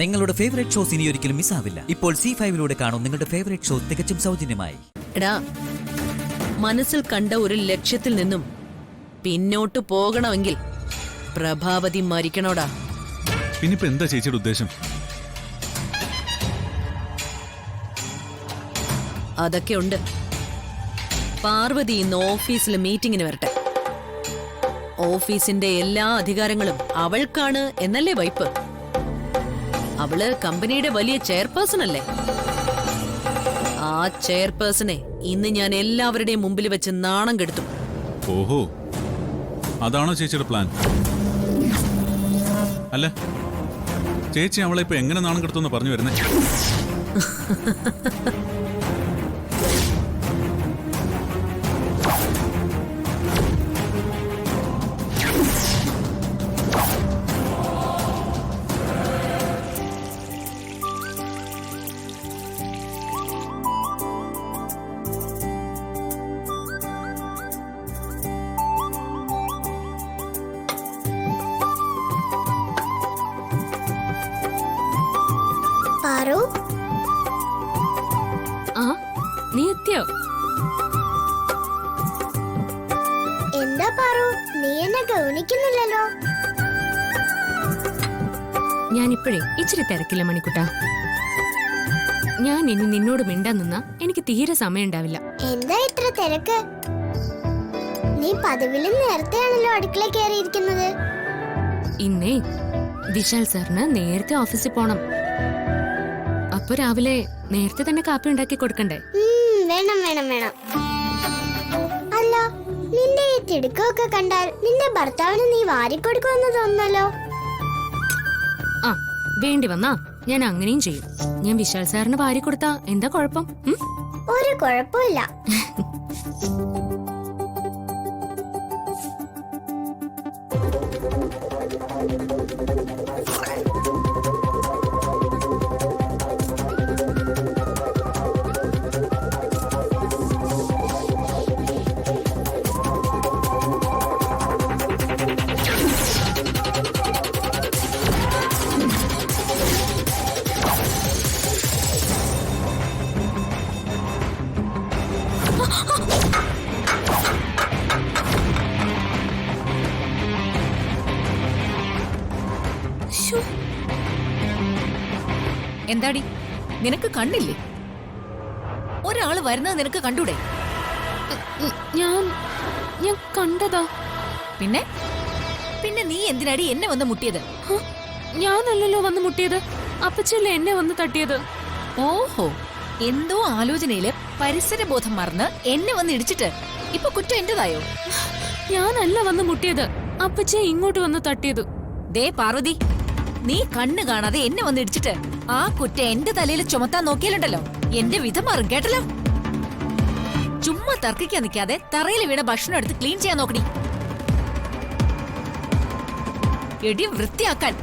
നിങ്ങളുടെ favourite shows ഇനി ഒരിക്കലും മിസ്സാവില്ല. ഇപ്പോൾ C5-ലൂടെ കാണും നിങ്ങളുടെ ഫേവറേറ്റ് ഷോ തികച്ചും സൗജന്യമായി. എടാ, മനസ്സിൽ കണ്ട ഒരു ലക്ഷ്യത്തിൽ നിന്നും പിന്നോട്ട് പോകണമെങ്കിൽ പ്രഭാവതി മരിക്കണോടാ. പിന്നിപ്പോ എന്താ ചേച്ചിയുടെ ഉദ്ദേശം? അതൊക്കെ ഉണ്ട്. പാർവതി ഇന്ന് ഓഫീസിൽ മീറ്റിംഗിന് വരട്ടെ. ഓഫീസിന്റെ എല്ലാ അധികാരങ്ങളും അവൾക്കാണ് എന്നല്ലേ വൈപ്പ്? അവള് കമ്പനിയുടെ വലിയ ചെയർപേഴ്സൺ അല്ലേ? ആ ചെയർപേഴ്സണെ ഇന്ന് ഞാൻ എല്ലാവരുടെയും മുമ്പിൽ വെച്ച് നാണം കെടുത്തു. ഓഹോ, അതാണോ ചേച്ചിയുടെ പ്ലാൻ? അല്ല, ചേച്ചി അവളെ ഇപ്പൊ എങ്ങനെ നാണം കെടുത്തെന്ന് പറഞ്ഞു വരുന്നേ? പാറു, ആ നീ എത്തിയോ? എന്താ പാറു, നീ എന്നെ ഗൗനിക്കുന്നില്ലല്ലോ? ഞാനിപ്പോഴേ ഇച്ചിരി തിരക്കില്ല മണിക്കുട്ടാ. ഞാൻ ഇനി നിന്നോട് മിണ്ടാൻ നിന്നാ എനിക്ക് തീരെ സമയം ഉണ്ടാവില്ല. എന്താ ഇത്ര തിരക്ക്? നീ പതിവിലും നേരത്തെയാണല്ലോ അടുക്കള കയറിയിരിക്കുന്നത്. ഇന്നേ വിശാൽ സാറിന് നേരത്തെ ഓഫീസിൽ പോണം. അപ്പൊ രാവിലെ നേരത്തെ തന്നെ കാപ്പി ഉണ്ടാക്കി കൊടുക്കണ്ടേ? വേണം വേണം വേണം. അല്ല, നിന്റെ ഈ തിടുക്കമൊക്കെ കണ്ടാൽ നിന്റെ ഭർത്താവിന് നീ വാരിക്കൊടുക്കുമെന്ന് തോന്നുന്നല്ലോ. ആ, വേണ്ടി വന്നാ ഞാൻ അങ്ങനെയും ചെയ്യും. ഞാൻ വിശാൽ സാറിന് വാരി കൊടുത്താ എന്താ കുഴപ്പം? ഒരു കുഴപ്പമില്ല. എന്താടി, നിനക്ക് കണ്ണില്ലേ? ഒരാള് വരുന്നത് നിനക്ക് കണ്ടൂടെ? ഞാൻ കണ്ടതാ. പിന്നെ പിന്നെ നീ എന്തിനാടി എന്നെ വന്ന് മുട്ടിയത്? ഞാനല്ലല്ലോ വന്ന് മുട്ടിയത്, അപ്പച്ചല്ലേ എന്നെ വന്ന് തട്ടിയത്. ഓഹോ, എന്തോ ആലോചനയില് പരിസരബോധം മറന്ന് എന്നെ വന്ന് ഇടിച്ചിട്ട് ഇപ്പൊ കുറ്റം എന്റേതായോ? ഞാനല്ല വന്ന് മുട്ടിയത്, അപ്പച്ചേ ഇങ്ങോട്ട് വന്ന് തട്ടിയത്. ദേ പാർവതി, നീ കണ്ണ് കാണാതെ എന്നെ വന്ന് ഇടിച്ചിട്ട് ആ കുറ്റം എന്റെ തലയിൽ ചുമത്താൻ നോക്കിയാലുണ്ടല്ലോ എന്റെ വിധം മാറും, കേട്ടല്ലോ? ചുമ്മാ തർക്കിക്കാൻ നിൽക്കാതെ തറയിൽ വീണ ഭക്ഷണം എടുത്ത് ക്ലീൻ ചെയ്യാൻ നോക്കണി. എടി വൃത്തിയാക്കാൻ.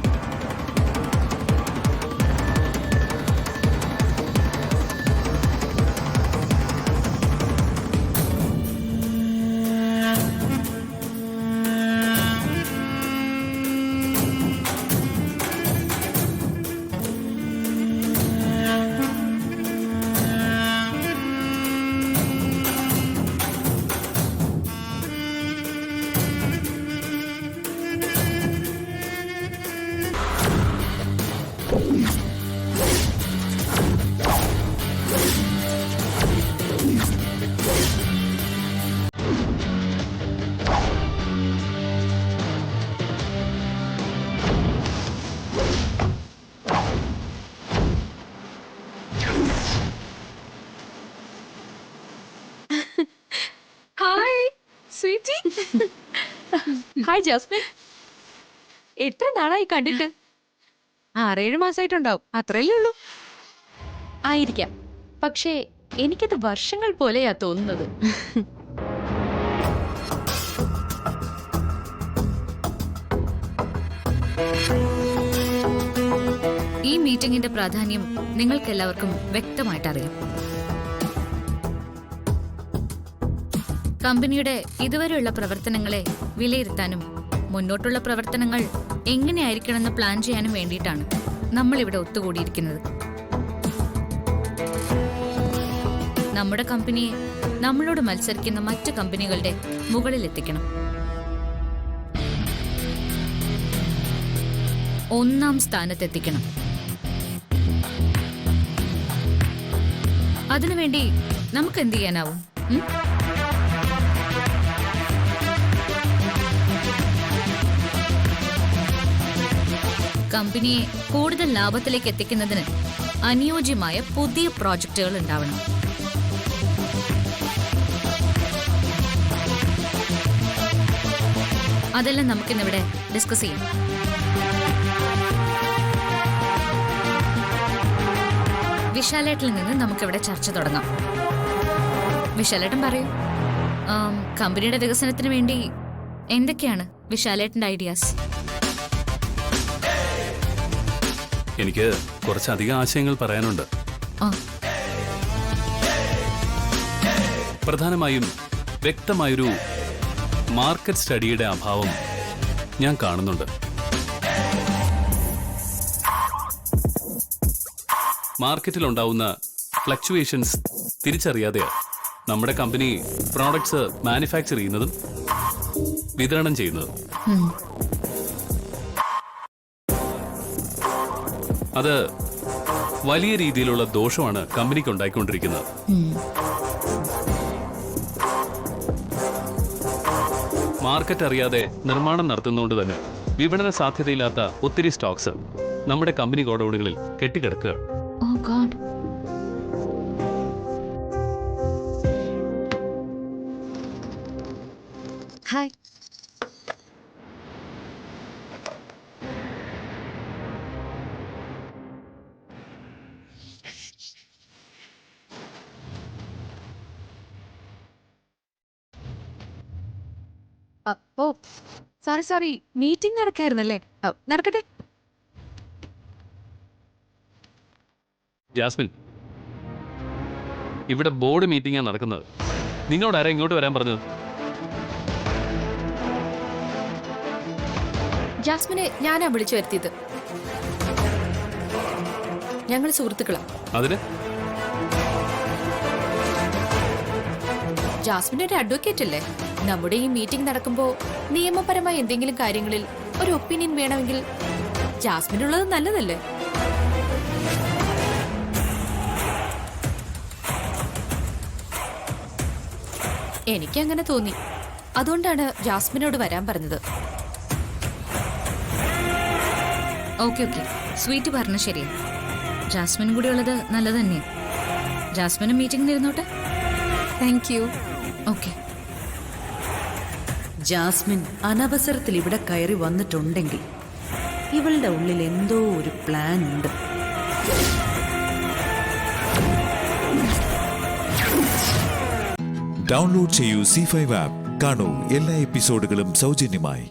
ഹായ് ജാസ്മിൻ, എത്ര നാളായി കണ്ടിട്ട്? 6-7 മാസമായിട്ടുണ്ടാവും, അത്രയല്ലേ ഉള്ളൂ. ആയിരിക്കാം, പക്ഷേ എനിക്കത് വർഷങ്ങൾ പോലെയാ തോന്നുന്നത്. ഈ മീറ്റിംഗിന്റെ പ്രാധാന്യം നിങ്ങൾക്കെല്ലാവർക്കും വ്യക്തമായിട്ട് അറിയാം. കമ്പനിയുടെ ഇതുവരെയുള്ള പ്രവർത്തനങ്ങളെ വിലയിരുത്താനും മുന്നോട്ടുള്ള പ്രവർത്തനങ്ങൾ എങ്ങനെയായിരിക്കണമെന്ന് പ്ലാൻ ചെയ്യാനും വേണ്ടിയിട്ടാണ്. നമ്മളിവിടെ ഒത്തുകൂടിയിരിക്കുന്നത്. നമ്മുടെ കമ്പനിയെ നമ്മളോട് മത്സരിക്കുന്ന മറ്റു കമ്പനികളുടെ മുകളിൽ എത്തിക്കണം. ഒന്നാം സ്ഥാനത്തെത്തിക്കണം. അതിനുവേണ്ടി നമുക്ക് എന്ത് ചെയ്യാനാവും? കമ്പനിയെ കൂടുതൽ ലാഭത്തിലേക്ക് എത്തിക്കുന്നതിന് അനുയോജ്യമായ പുതിയ പ്രോജക്റ്റുകൾ ഉണ്ടാവണം. അതെല്ലാം നമുക്കിന്നിവിടെ ഡിസ്കസ് ചെയ്യാം. വിശാലേട്ടിൽ നിന്ന് നമുക്കിവിടെ ചർച്ച തുടങ്ങാം. വിശാലേട്ടൻ പറയൂ, കമ്പനിയുടെ വികസനത്തിന് വേണ്ടി എന്തൊക്കെയാണ് വിശാലേട്ടന്റെ ഐഡിയാസ്? എനിക്ക് കുറച്ചധികം ആശയങ്ങൾ പറയാനുണ്ട്. പ്രധാനമായും വ്യക്തമായൊരു മാർക്കറ്റ് സ്റ്റഡിയുടെ അഭാവം ഞാൻ കാണുന്നുണ്ട്. മാർക്കറ്റിൽ ഉണ്ടാവുന്ന ഫ്ലക്ച്വേഷൻസ് തിരിച്ചറിയാതെയാണ് നമ്മുടെ കമ്പനി പ്രോഡക്ട്സ് മാനുഫാക്ചർ ചെയ്യുന്നതും വിതരണം ചെയ്യുന്നതും. അത് വലിയ രീതിയിലുള്ള ദോഷമാണ് കമ്പനിക്ക് ഉണ്ടായിക്കൊണ്ടിരിക്കുന്നത്. മാർക്കറ്റ് അറിയാതെ നിർമ്മാണം നടത്തുന്നതുകൊണ്ട് തന്നെ വിപണന സാധ്യതയില്ലാത്ത ഒത്തിരി സ്റ്റോക്സ് നമ്മുടെ കമ്പനി ഗോഡൌണുകളിൽ കെട്ടിക്കിടക്കുക. ഹായ്. ഓ സോറി മീറ്റിംഗ് നടക്കായിരുന്നല്ലേ? നടക്കട്ടെ. ജാസ്മിൻ, ഇവിടെ ബോർഡ് മീറ്റിംഗാണ് നടക്കുന്നത്. നിങ്ങളോട് ആരാ ഇങ്ങോട്ട് വരാൻ പറഞ്ഞത്? ജാസ്മിനെ ഞാനാ വിളിച്ചു വരുത്തിയത്. ഞങ്ങൾ സുഹൃത്തുക്കളാ. അതിന് ജാസ്മിൻ ഒരു അഡ്വക്കേറ്റ് അല്ലേ? നമ്മുടെ ഈ മീറ്റിംഗ് നടക്കുമ്പോ നിയമപരമായ എന്തെങ്കിലും കാര്യങ്ങളിൽ ഒരു ഒപ്പീനിയൻ വേണമെങ്കിൽ ജാസ്മിനുള്ളത് നല്ലതല്ലേ? എനിക്കങ്ങനെ തോന്നി. അതുകൊണ്ടാണ് ജാസ്മിനോട് വരാൻ പറഞ്ഞത്. ഓക്കെ സ്വീറ്റ് പറഞ്ഞ ശരിയാ. ജാസ്മിനും കൂടി ഉള്ളത് നല്ലത് തന്നെയാ. ജാസ്മിനും മീറ്റിംഗിൽ ഇരുന്നോട്ടെ. Thank you. ഓക്കെ. ജാസ്മിൻ അനവസരത്തിൽ ഇവിടെ കയറി വന്നിട്ടുണ്ടെങ്കിൽ ഇവളുടെ ഉള്ളിൽ എന്തോ ഒരു പ്ലാൻ ഉണ്ട്. ഡൗൺലോഡ് ചെയ്യൂ C5 ആപ്പ്. കാണൂ എല്ലാ എപ്പിസോഡുകളും സൗജന്യമായി.